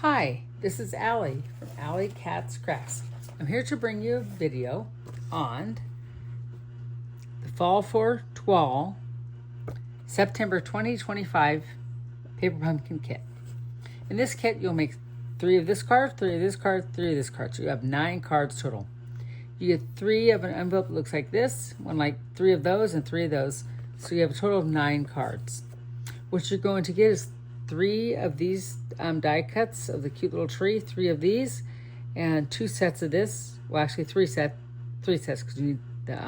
Hi, this is Allie from Allie Cat's Crafts. I'm here to bring you a video on the Fall for Twall September 2025 Paper Pumpkin Kit. In this kit, you'll make 3 of this card, 3 of this card, 3 of this card. So you have 9 cards total. You get 3 of an envelope that looks like this, one like 3 of those and 3 of those. So you have a total of 9 cards. What you're going to get is 3 of these die cuts of the cute little tree, 3 of these, and 2 sets of this. Well, actually 3 sets because you need the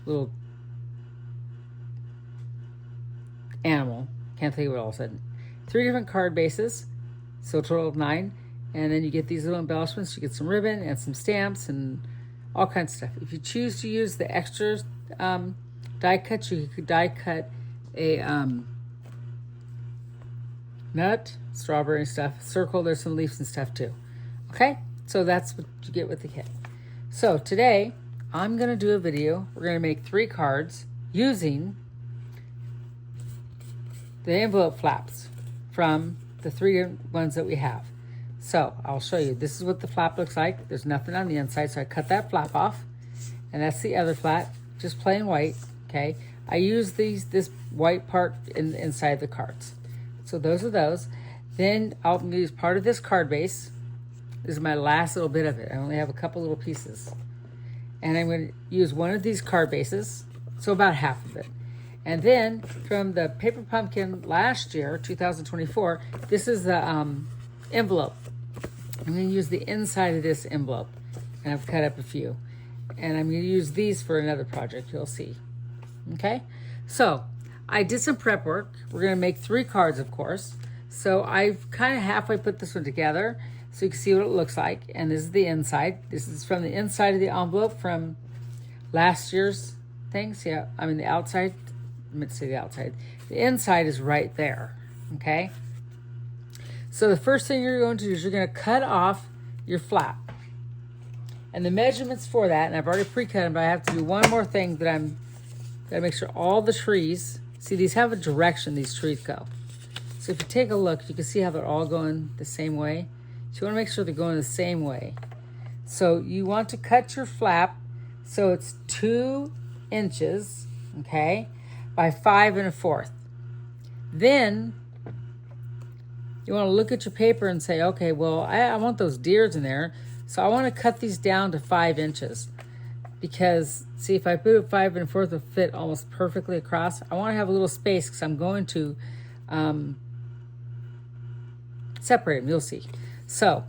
little animal. Can't think of it all of a sudden. 3 different card bases, so a total of 9. And then you get these little embellishments. You get some ribbon and some stamps and all kinds of stuff. If you choose to use the extra die cuts, you could die cut a nut, strawberry and stuff, circle, there's some leaves and stuff too. Okay, so that's what you get with the kit. So today, I'm gonna do a video. We're gonna make 3 cards using the envelope flaps from the 3 ones that we have. So I'll show you. This is what the flap looks like. There's nothing on the inside, so I cut that flap off. And that's the other flap, just plain white, okay? I use this white part inside the cards. So those are those. Then I'll use part of this card base. This is my last little bit of it. I only have a couple little pieces. And I'm going to use one of these card bases, so about half of it. And then from the Paper Pumpkin last year, 2024, this is the envelope. I'm going to use the inside of this envelope. And I've cut up a few. And I'm going to use these for another project, you'll see. Okay? So I did some prep work. We're going to make 3 cards, of course. So I've kind of halfway put this one together so you can see what it looks like. And this is the inside. This is from the inside of the envelope from last year's things. Yeah, I mean the outside. I meant to say the outside. The inside is right there, okay? So the first thing you're going to do is you're going to cut off your flap. And the measurements for that, and I've already pre-cut them, but I have to do one more thing that gotta make sure all the trees, see these have a direction these trees go. So if you take a look, you can see how they're all going the same way. So you wanna make sure they're going the same way. So you want to cut your flap so it's 2 inches, okay, by 5 1/4. Then you wanna look at your paper and say, okay, well, I want those deers in there, so I wanna cut these down to 5 inches. Because, see, if I put it 5 1/4, it'll fit almost perfectly across. I want to have a little space because I'm going to separate them. You'll see. So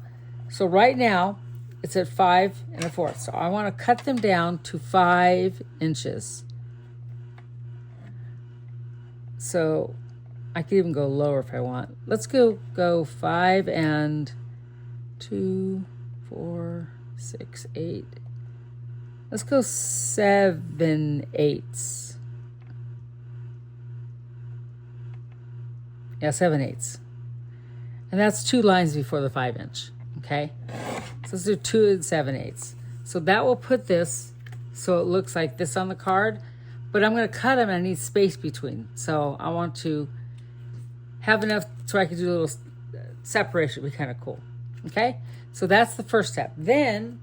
right now, it's at 5 1/4. So I want to cut them down to 5 inches. So I could even go lower if I want. Let's go 5 and 2, 4, 6, 8. Let's go 7/8. Yeah, 7/8. And that's 2 lines before the 5 inch, okay? So let's do 2 7/8. So that will put this so it looks like this on the card, but I'm gonna cut them and I need space between. So I want to have enough so I can do a little separation, it'd be kind of cool, okay? So that's the first step. Then,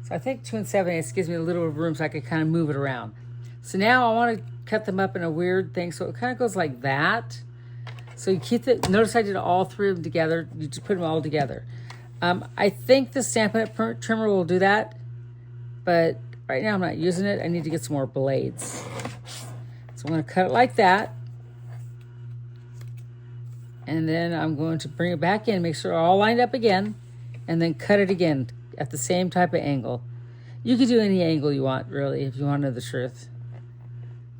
so I think 2 7/8 gives me a little room so I can kind of move it around. So now I want to cut them up in a weird thing. So it kind of goes like that. So you keep it, notice I did all 3 of them together. You just put them all together. I think the Stampin' Up! Trimmer will do that. But right now I'm not using it. I need to get some more blades. So I'm going to cut it like that. And then I'm going to bring it back in, make sure they're all lined up again. And then cut it again at the same type of angle. You could do any angle you want, really, if you want to know the truth.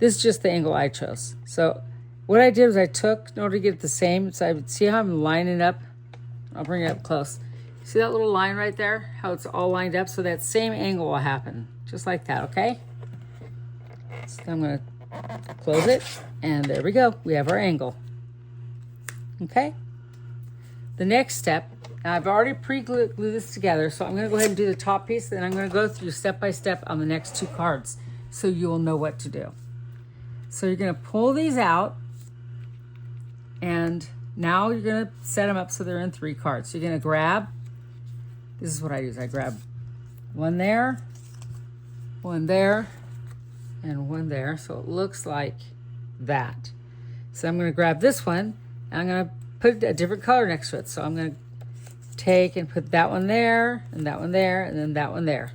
This is just the angle I chose. So what I did was I took, in order to get it the same, so I would see how I'm lining up. I'll bring it up close. See that little line right there? How it's all lined up? So that same angle will happen. Just like that, okay? So I'm going to close it. And there we go. We have our angle. Okay? The next step, now I've already pre-glued this together, so I'm going to go ahead and do the top piece, and I'm going to go through step by step on the next 2 cards so you'll know what to do. So you're going to pull these out, and Now you're gonna set them up so they're in 3 cards. So you're gonna grab, this is what I use. I grab one there, and one there. So it looks like that. So I'm gonna grab this one, and I'm gonna put a different color next to it. So I'm gonna take and put that one there, and that one there, and then that one there.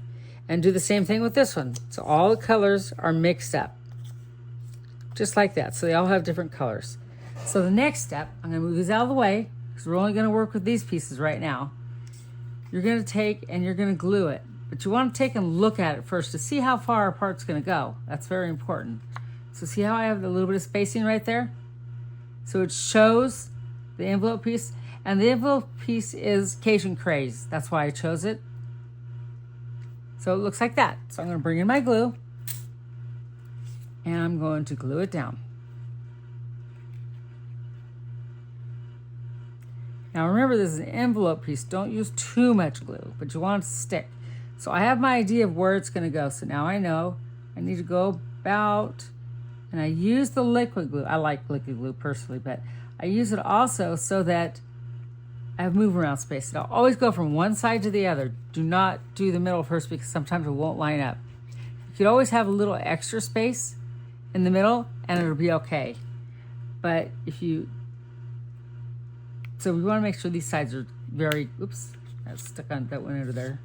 And do the same thing with this one. So all the colors are mixed up. Just like that. So they all have different colors. So the next step, I'm gonna move these out of the way, because we're only gonna work with these pieces right now. You're gonna take and you're gonna glue it. But you wanna take and look at it first to see how far apart it's gonna go. That's very important. So see how I have a little bit of spacing right there? So it shows the envelope piece. And the envelope piece is Cajun Craze. That's why I chose it. So it looks like that. So I'm gonna bring in my glue, and I'm going to glue it down. Now remember, this is an envelope piece. Don't use too much glue, but you want it to stick. So I have my idea of where it's gonna go. So now I know I need to go about, and I use the liquid glue. I like liquid glue personally, but I use it also so that I have move around space. And I'll always go from one side to the other. Do not do the middle first, because sometimes it won't line up. You could always have a little extra space in the middle and it'll be okay. But if you, so we want to make sure these sides are very, oops, that's stuck on, that went under there.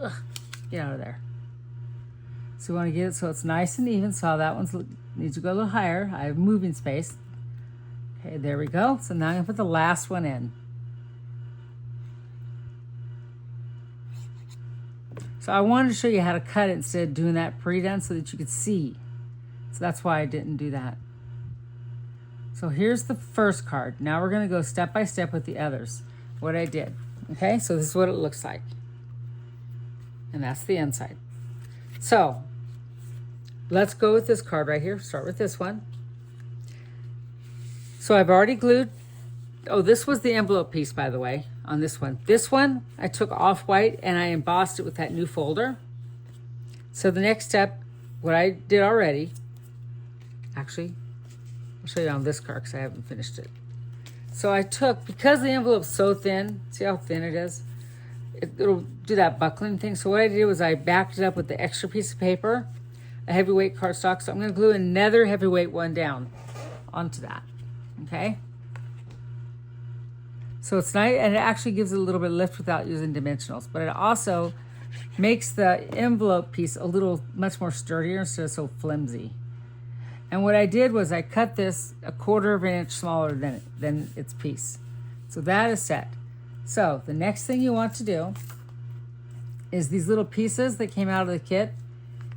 Ugh, get out of there. So we want to get it so it's nice and even. So that one needs to go a little higher. I have moving space. Okay, there we go. So now I'm going to put the last one in. So I wanted to show you how to cut it instead of doing that pre-done so that you could see. So that's why I didn't do that. So here's the first card. Now we're going to go step by step with the others, what I did. Okay, so this is what it looks like. And that's the inside. So let's go with this card right here. Start with this one. So I've already glued. Oh, this was the envelope piece, by the way, on this one. This one, I took off-white and I embossed it with that new folder. So the next step, what I did already, actually, I'll show you on this card because I haven't finished it. So I took, because the envelope's so thin, see how thin it is? It'll do that buckling thing. So what I did was I backed it up with the extra piece of paper, a heavyweight cardstock. So I'm gonna glue another heavyweight one down onto that, okay? So it's nice, and it actually gives it a little bit of lift without using dimensionals, but it also makes the envelope piece a little much more sturdier instead of so flimsy. And what I did was I cut this 1/4 of an inch smaller than its piece. So that is set. So the next thing you want to do is these little pieces that came out of the kit.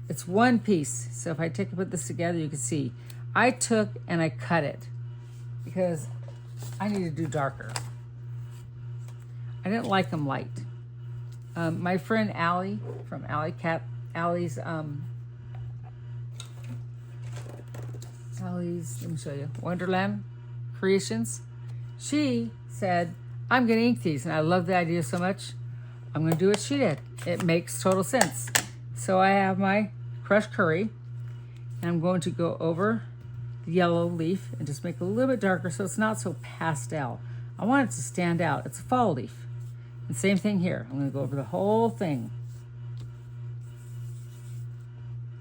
It's one piece. So if I take and put this together, you can see I took and I cut it because I need to do darker. I didn't like them light. My friend Allie from Allie's, let me show you, Wonderland Creations. She said, I'm gonna ink these, and I love the idea so much. I'm gonna do what she did. It makes total sense. So I have my crushed curry, and I'm going to go over the yellow leaf and just make it a little bit darker so it's not so pastel. I want it to stand out. It's a fall leaf. And same thing here. I'm going to go over the whole thing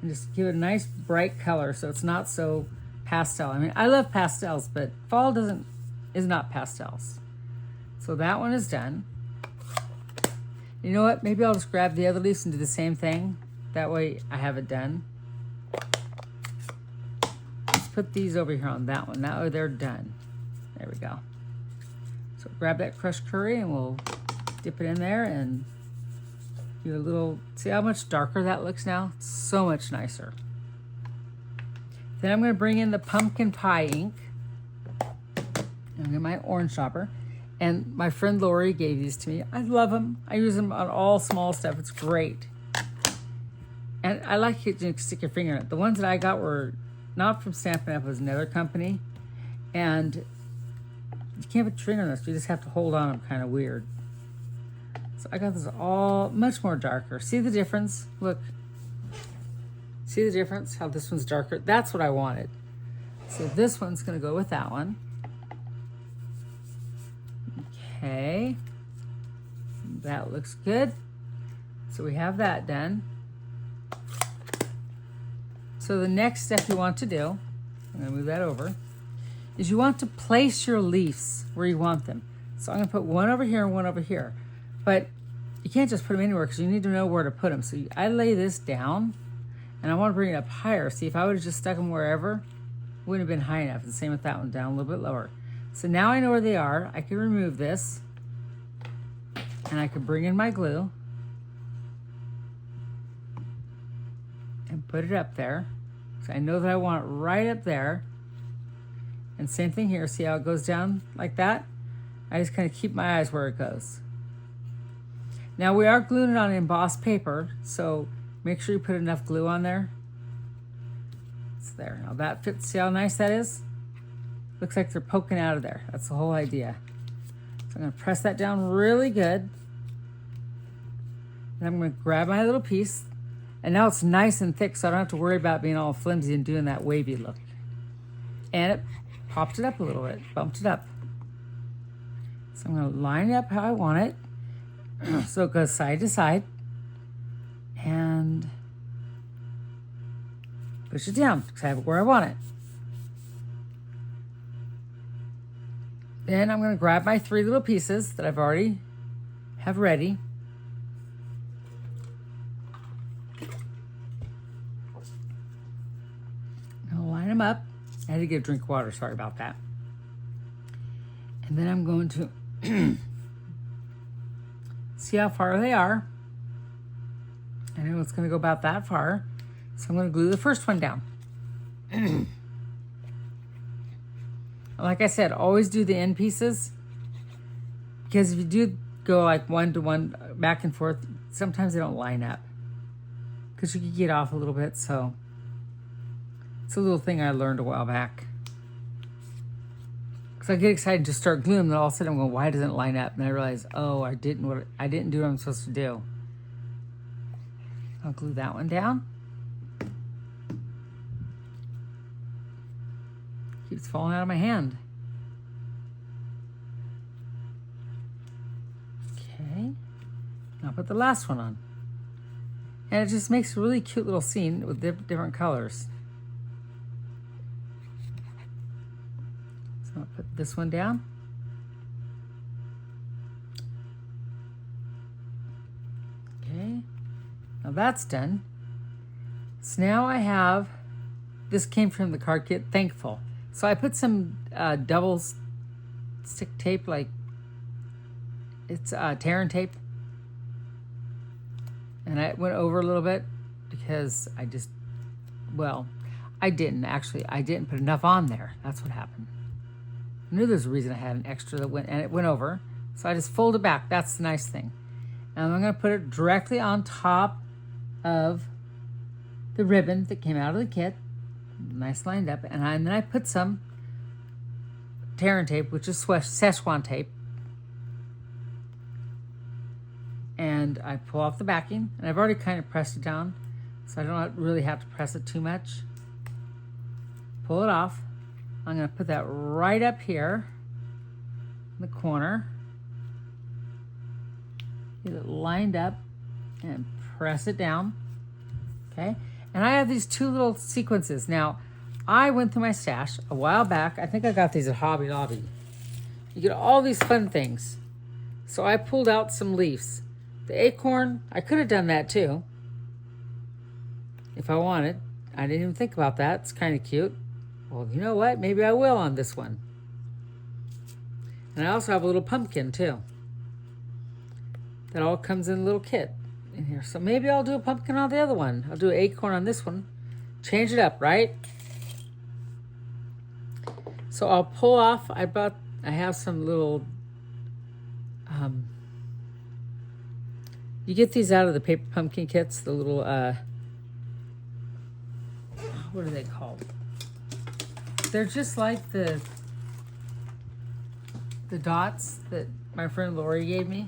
and just give it a nice bright color so it's not so pastel. I mean, I love pastels, but fall is not pastels. So that one is done. You know what? Maybe I'll just grab the other leaves and do the same thing. That way I have it done. Let's put these over here on that one. Now they're done. There we go. So grab that crushed curry and we'll dip it in there and do a little, see how much darker that looks now? It's so much nicer. Then I'm going to bring in the pumpkin pie ink. I'm get my orange shopper. And my friend Lori gave these to me. I love them. I use them on all small stuff. It's great. And I like it to stick your finger in it. The ones that I got were not from Stampin' Up. It was another company. And you can't put your finger in this. You just have to hold on them kind of weird. So I got this all much more darker. See the difference? Look. See the difference? How this one's darker? That's what I wanted. So this one's going to go with that one. Okay. That looks good. So we have that done. So the next step you want to do, I'm going to move that over, is you want to place your leaves where you want them. So I'm going to put one over here and one over here. But you can't just put them anywhere because you need to know where to put them. So I lay this down and I want to bring it up higher. See, if I would have just stuck them wherever, it wouldn't have been high enough. And same with that one, down a little bit lower. So now I know where they are. I can remove this and I can bring in my glue and put it up there. So I know that I want it right up there. And same thing here. See how it goes down like that? I just kind of keep my eyes where it goes. Now we are gluing it on embossed paper, so make sure you put enough glue on there. It's there. Now that fits. See how nice that is? Looks like they're poking out of there. That's the whole idea. So I'm going to press that down really good. And I'm going to grab my little piece. And now it's nice and thick, so I don't have to worry about being all flimsy and doing that wavy look. And it popped it up a little bit, bumped it up. So I'm going to line it up how I want it. So it goes side to side. And push it down because I have it where I want it. Then I'm going to grab my 3 little pieces that I've already have ready. Them up. I had to get a drink of water, sorry about that. And then I'm going to see how far they are. I know it's going to go about that far. So I'm going to glue the first one down. Like I said, always do the end pieces. Because if you do go like 1 to 1 back and forth, sometimes they don't line up. Because you can get off a little bit, so it's a little thing I learned a while back. Because I get excited to start gluing, and all of a sudden I'm going, why doesn't it line up? And I realize, oh, I didn't do what I'm supposed to do. I'll glue that one down. Keeps falling out of my hand. Okay. I'll put the last one on. And it just makes a really cute little scene with different colors. So I'll put this one down. Okay, now that's done. So now I have, this came from the card kit, Thankful. So I put some double stick tape, like it's tear and tape. And I went over a little bit because I just, well, I didn't put enough on there. That's what happened. I knew there's a reason I had an extra that went, and it went over. So I just folded back. That's the nice thing. And I'm going to put it directly on top of the ribbon that came out of the kit. Nice lined up. And then I put some tear and tape, which is Szechuan tape. And I pull off the backing. And I've already kind of pressed it down, so I don't really have to press it too much. Pull it off. I'm going to put that right up here in the corner. Get it lined up and press it down. Okay. And I have these 2 little sequences. Now, I went through my stash a while back. I think I got these at Hobby Lobby. You get all these fun things. So I pulled out some leaves. The acorn, I could have done that too, if I wanted. I didn't even think about that. It's kind of cute. Well, you know what? Maybe I will on this one. And I also have a little pumpkin too. That all comes in a little kit in here. So maybe I'll do a pumpkin on the other one. I'll do an acorn on this one. Change it up, right? So I'll pull off. I have some little, you get these out of the paper pumpkin kits, the little, what are they called? They're just like the dots that my friend Lori gave me.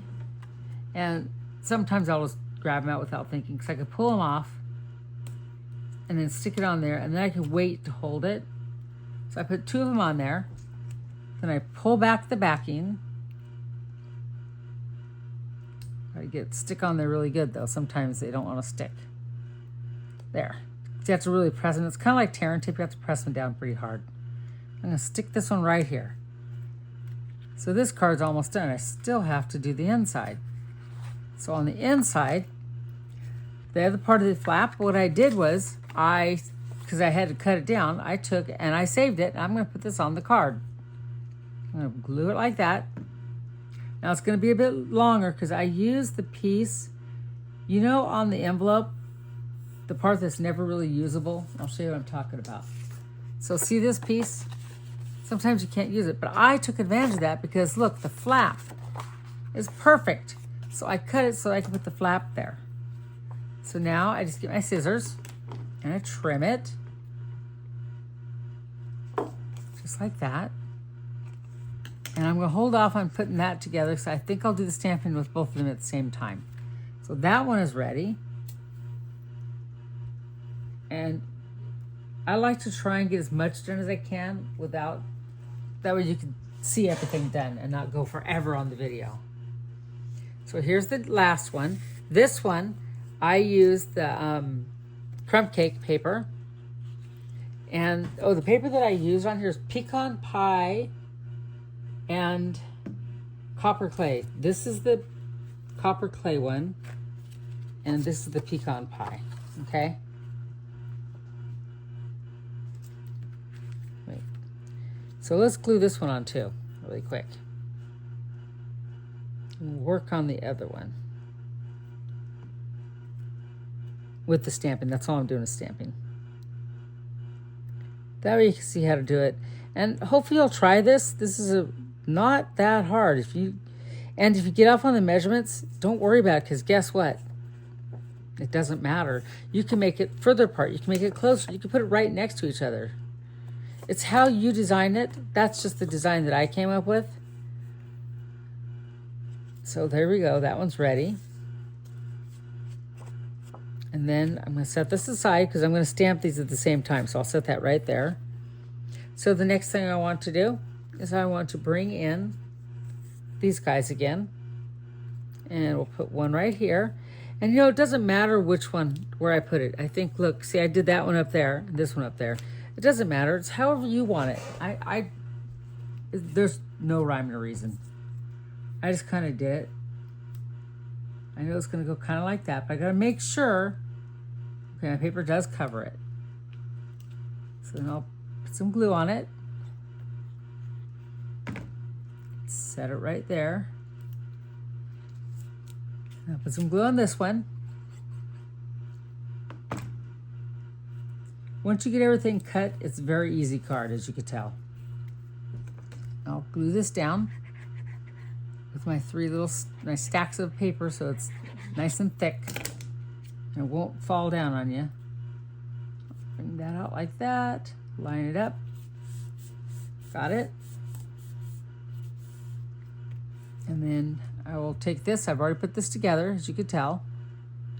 And sometimes I'll just grab them out without thinking, because I could pull them off and then stick it on there, and then I can wait to hold it. So I put 2 of them on there. Then I pull back the backing, I get stick on there really good though. Sometimes they don't want to stick. There. You have to really press them. It's kind of like tearing tape. You have to press them down pretty hard. I'm going to stick this one right here. So this card's almost done. I still have to do the inside. So on the inside, the other part of the flap, what I did was because I had to cut it down, I took and I saved it. And I'm going to put this on the card. I'm going to glue it like that. Now it's going to be a bit longer because I used the piece, you know, on the envelope, the part that's never really usable. I'll show you what I'm talking about. So see this piece? Sometimes you can't use it, but I took advantage of that because look, the flap is perfect. So I cut it so I can put the flap there. So now I just get my scissors and I trim it. Just like that. And I'm going to hold off on putting that together because I think I'll do the stamping with both of them at the same time. So that one is ready. And I like to try and get as much done as I can without, that way you can see everything done and not go forever on the video. So here's the last one. This one, I used the crumb cake paper. And, the paper that I used on here is pecan pie and copper clay. This is the copper clay one, and this is the pecan pie, okay? Wait. So let's glue this one on too, really quick. And work on the other one with the stamping. That's all I'm doing is stamping. That way you can see how to do it. And hopefully you'll try this. This is not that hard. If you get off on the measurements, don't worry about it because guess what? It doesn't matter. You can make it further apart. You can make it closer. You can put it right next to each other. It's how you design it. That's just the design that I came up with. So there we go. That one's ready. And then I'm going to set this aside because I'm going to stamp these at the same time. So I'll set that right there. So the next thing I want to do is I want to bring in these guys again. And we'll put one right here. And you know, it doesn't matter which one, where I put it. I think, look, see, I did that one up there, and this one up there. It doesn't matter. It's however you want it. There's no rhyme or reason. I just kind of did it. I know it's going to go kind of like that, but I got to make sure, okay, my paper does cover it. So then I'll put some glue on it. Set it right there. I'll put some glue on this one. Once you get everything cut, it's a very easy card, as you could tell. I'll glue this down with my stacks of paper so it's nice and thick and it won't fall down on you. Bring that out like that. Line it up. Got it? And then I will take this. I've already put this together, as you could tell.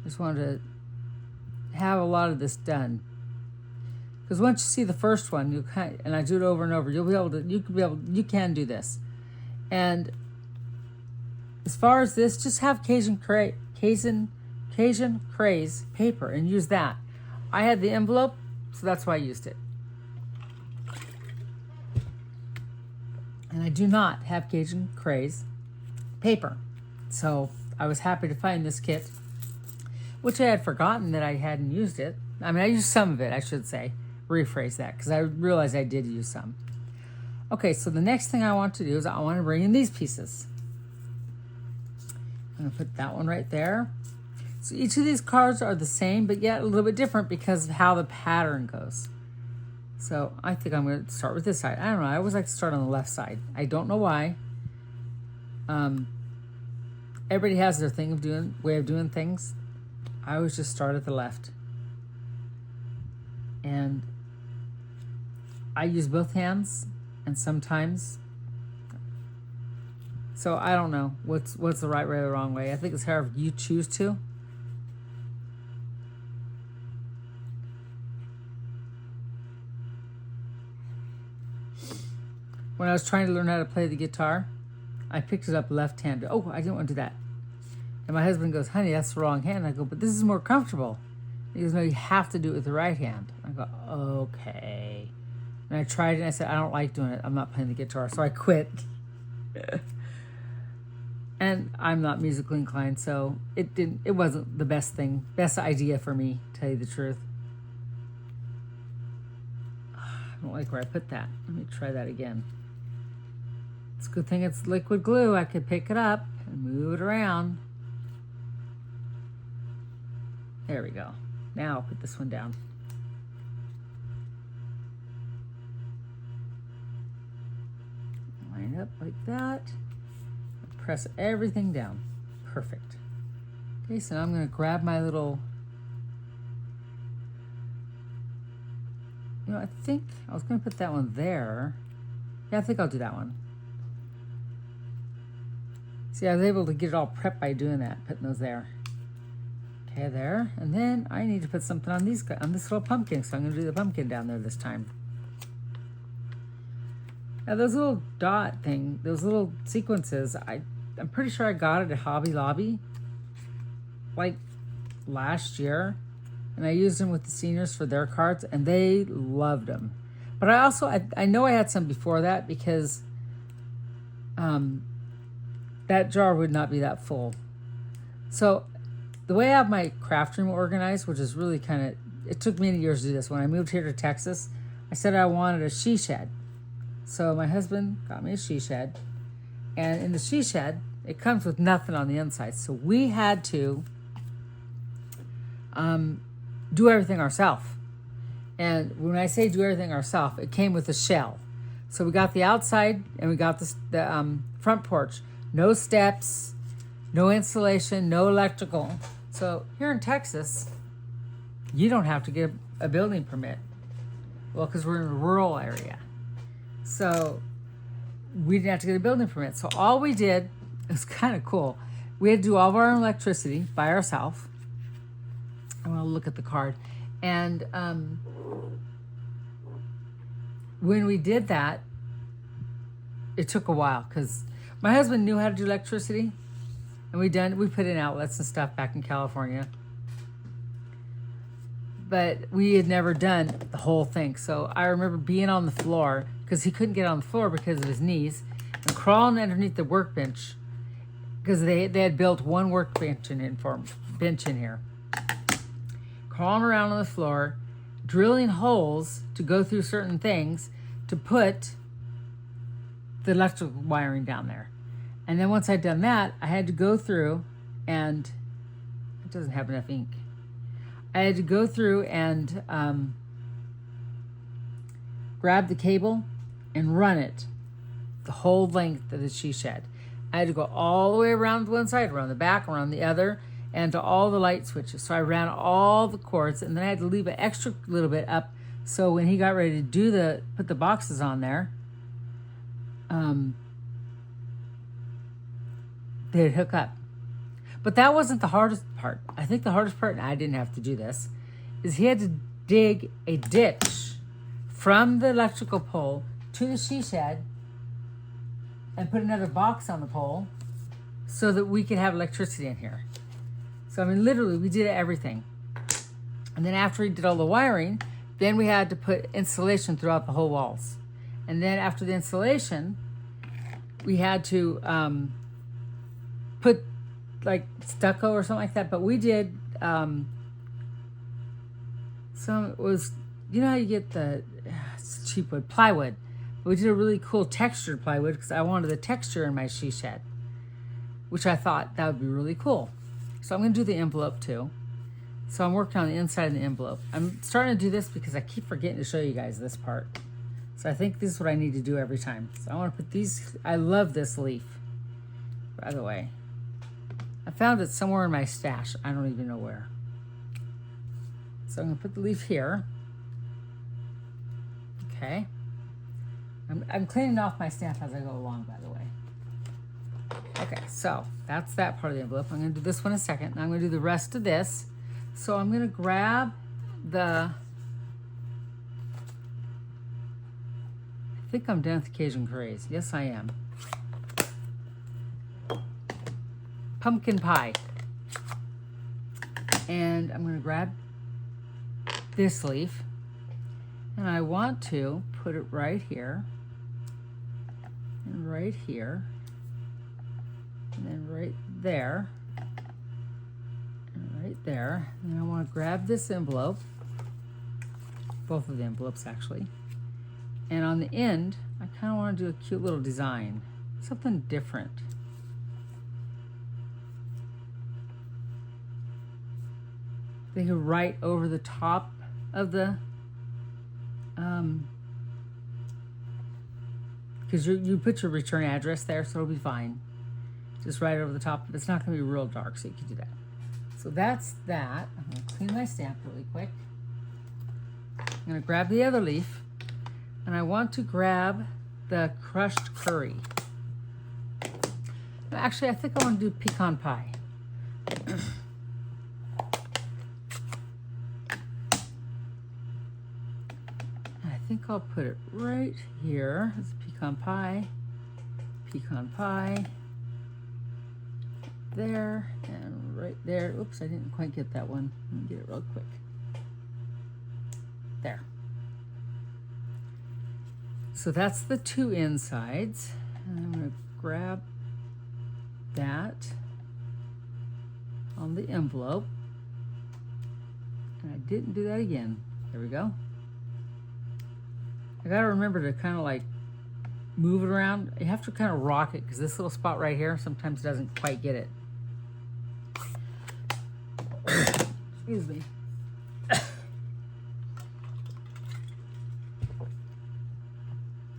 Just wanted to have a lot of this done. Because once you see the first one, and I do it over and over, you can do this. And as far as this, just have Cajun Craze paper and use that. I had the envelope, so that's why I used it. And I do not have Cajun Craze paper. So I was happy to find this kit, which I had forgotten that I hadn't used it. I mean, I used some of it, I should say. Rephrase that, because I realized I did use some. Okay, so the next thing I want to do is I want to bring in these pieces. I'm going to put that one right there. So each of these cards are the same, but yet a little bit different because of how the pattern goes. So I think I'm going to start with this side. I don't know. I always like to start on the left side. I don't know why. Everybody has their way of doing things. I always just start at the left. And I use both hands, and sometimes. So I don't know what's the right way or the wrong way. I think it's however you choose to. When I was trying to learn how to play the guitar, I picked it up left-handed. Oh, I didn't want to do that. And my husband goes, honey, that's the wrong hand. I go, but this is more comfortable. He goes, no, you have to do it with the right hand. I go, okay. And I tried it and I said, I don't like doing it. I'm not playing the guitar. So I quit. And I'm not musically inclined, so it wasn't the best idea for me, to tell you the truth. I don't like where I put that. Let me try that again. It's a good thing it's liquid glue. I could pick it up and move it around. There we go. Now I'll put this one down. Line up like that. Press everything down. Perfect. Okay, so now I'm going to grab my little, I think I was going to put that one there. Yeah, I think I'll do that one. See, I was able to get it all prepped by doing that, putting those there. Okay, there. And then I need to put something on this little pumpkin, so I'm going to do the pumpkin down there this time. Now those little those little sequences, I'm pretty sure I got it at Hobby Lobby like last year, and I used them with the seniors for their cards, and they loved them. But I know I had some before that, because that jar would not be that full. So the way I have my craft room organized, which is really it took many years to do this. When I moved here to Texas, I said I wanted a she shed. So my husband got me a she shed, and in the she shed, it comes with nothing on the inside. So we had to do everything ourselves. And when I say do everything ourselves, it came with a shell. So we got the outside, and we got the front porch. No steps, no insulation, no electrical. So here in Texas, you don't have to get a building permit. Well, because we're in a rural area. So we didn't have to get a building permit. So all we did, it was kind of cool. We had to do all of our own electricity by ourselves. I want to look at the card. And when we did that, it took a while, because my husband knew how to do electricity, and we put in outlets and stuff back in California. But we had never done the whole thing. So I remember being on the floor, because he couldn't get on the floor because of his knees, and crawling underneath the workbench, because they had built one workbench in here. Crawling around on the floor, drilling holes to go through certain things to put the electrical wiring down there. And then once I'd done that, I had to go through, and it doesn't have enough ink. I had to go through and grab the cable and run it the whole length of the she shed. I had to go all the way around one side, around the back, around the other, and to all the light switches. So I ran all the cords, and then I had to leave an extra little bit up, so when he got ready to put the boxes on there, they'd hook up. But that wasn't the hardest part. I think the hardest part, and I didn't have to do this, is he had to dig a ditch from the electrical pole to the she shed and put another box on the pole so that we could have electricity in here. So, I mean, literally, we did everything. And then after he did all the wiring, then we had to put insulation throughout the whole walls. And then after the insulation, we had to put like stucco or something like that. But we did it was, you know how you get it's cheap wood, plywood. We did a really cool textured plywood, because I wanted the texture in my she shed, which I thought that would be really cool. So I'm going to do the envelope too. So I'm working on the inside of the envelope. I'm starting to do this because I keep forgetting to show you guys this part. So I think this is what I need to do every time. So I want to put these. I love this leaf, by the way. I found it somewhere in my stash. I don't even know where. So I'm going to put the leaf here. Okay. I'm cleaning off my stamp as I go along, by the way. Okay, so that's that part of the envelope. I'm going to do this one in a second, and I'm going to do the rest of this. So I'm going to grab I think I'm done with the Cajun Craze. Yes, I am. Pumpkin pie. And I'm going to grab this leaf, and I want to put it right here, and right here, and then right there, and right there. And I want to grab this envelope, both of the envelopes actually, and on the end, I kind of want to do a cute little design, something different. They go right over the top of the, because you put your return address there, so it'll be fine. Just right over the top. It's not going to be real dark, so you can do that. So that's that. I'm going to clean my stamp really quick. I'm going to grab the other leaf, and I want to grab the crushed curry. Actually, I think I want to do pecan pie. I think I'll put it right here. It's pecan pie, there, and right there. Oops, I didn't quite get that one. Let me get it real quick. There. So that's the two insides. And I'm going to grab that on the envelope. And I didn't do that again. There we go. I gotta remember to kind of like move it around. You have to kind of rock it because this little spot right here sometimes doesn't quite get it. Excuse me.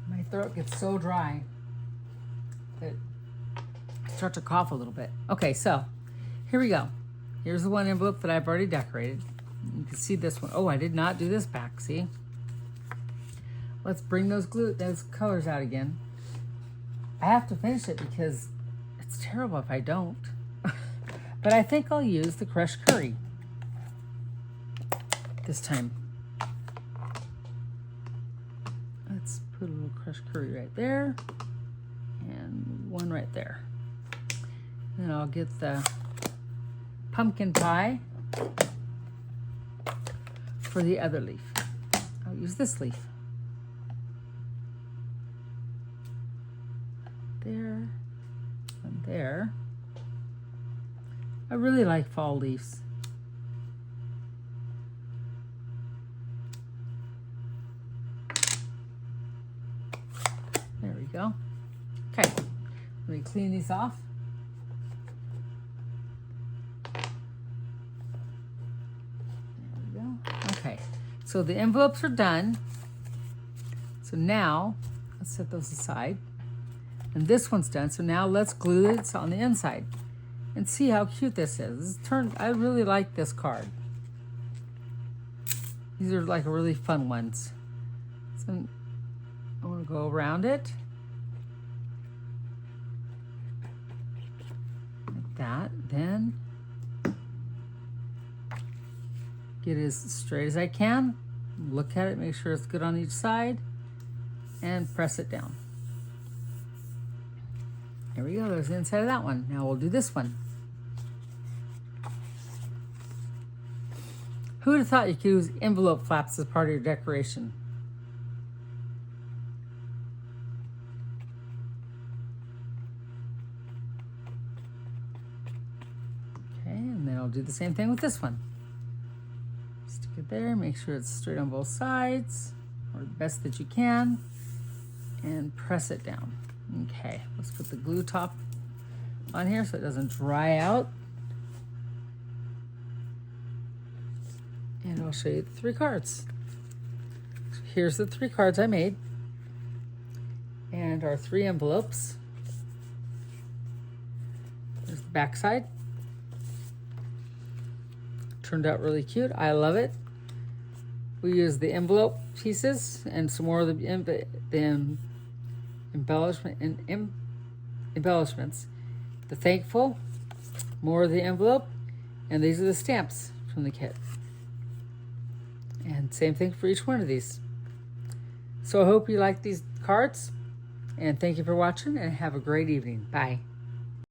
My throat gets so dry that I start to cough a little bit. Okay, so here we go. Here's the one envelope that I've already decorated. You can see this one. Oh, I did not do this back, see? Let's bring those colors out again. I have to finish it because it's terrible if I don't. But I think I'll use the crushed curry this time. Let's put a little crushed curry right there and one right there. Then I'll get the pumpkin pie for the other leaf. I'll use this leaf. There and there. I really like fall leaves. There we go. Okay, let me clean these off. There we go. Okay, so the envelopes are done. So now, let's set those aside. And this one's done, so now let's glue it on the inside and see how cute this is. I really like this card. These are like really fun ones. So I want to go around it like that. Then get it as straight as I can. Look at it, make sure it's good on each side, and press it down. There we go, there's the inside of that one. Now we'll do this one. Who would have thought you could use envelope flaps as part of your decoration? Okay, and then I'll do the same thing with this one. Stick it there, make sure it's straight on both sides, or the best that you can, and press it down. Okay, let's put the glue top on here so it doesn't dry out. And I'll show you the 3 cards. So here's the 3 cards I made. And our 3 envelopes. There's the back side. Turned out really cute. I love it. We used the envelope pieces and some more of the embellishments. The thankful, more of the envelope, and these are the stamps from the kit. And same thing for each one of these. So I hope you like these cards, and thank you for watching, and have a great evening. Bye.